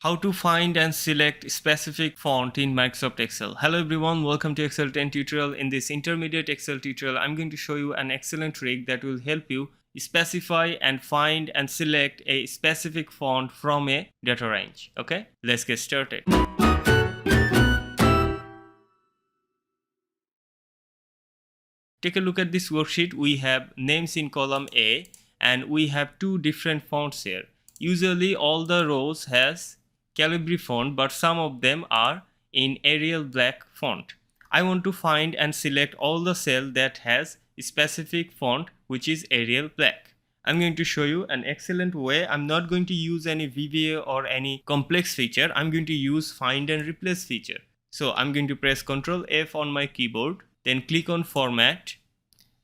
How to find and select specific font in Microsoft Excel. Hello everyone, welcome to Excel 10 tutorial. In this intermediate Excel tutorial, I'm going to show you an excellent trick that will help you specify and find and select a specific font from a data range. Okay, let's get started. Take a look at this worksheet. We have names in column A and we have two different fonts here. Usually all the rows has Calibri font, but some of them are in Arial black font. I want to find and select all the cell that has specific font which is Arial black. I'm going to show you an excellent way. I'm not going to use any VBA or any complex feature. I'm going to use find and replace feature. So I'm going to press Ctrl F on my keyboard, then click on format.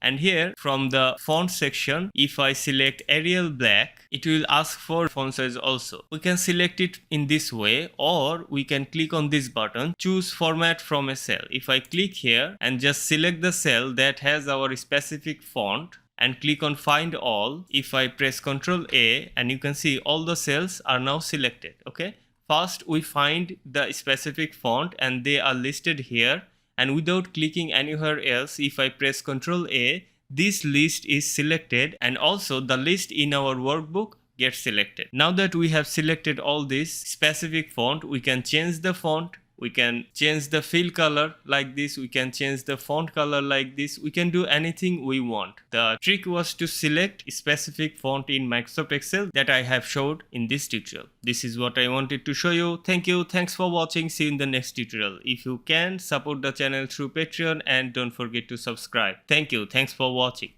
And here from the font section, if I select Arial black, it will ask for font size also. We can select it in this way, or we can click on this button, choose format from a cell. If I click here and just select the cell that has our specific font and click on find all, if I press Ctrl A, and you can see all the cells are now selected. Okay, first we find the specific font and they are listed here. And without clicking anywhere else, if I press Ctrl A, this list is selected and also the list in our workbook gets selected. Now that we have selected all this specific font, we can change the font. We can change the fill color like this. We can change the font color like this. We can do anything we want. The trick was to select a specific font in Microsoft Excel that I have showed in this tutorial. This is what I wanted to show you. Thank you. Thanks for watching. See you in the next tutorial. If you can, support the channel through Patreon and don't forget to subscribe. Thank you. Thanks for watching.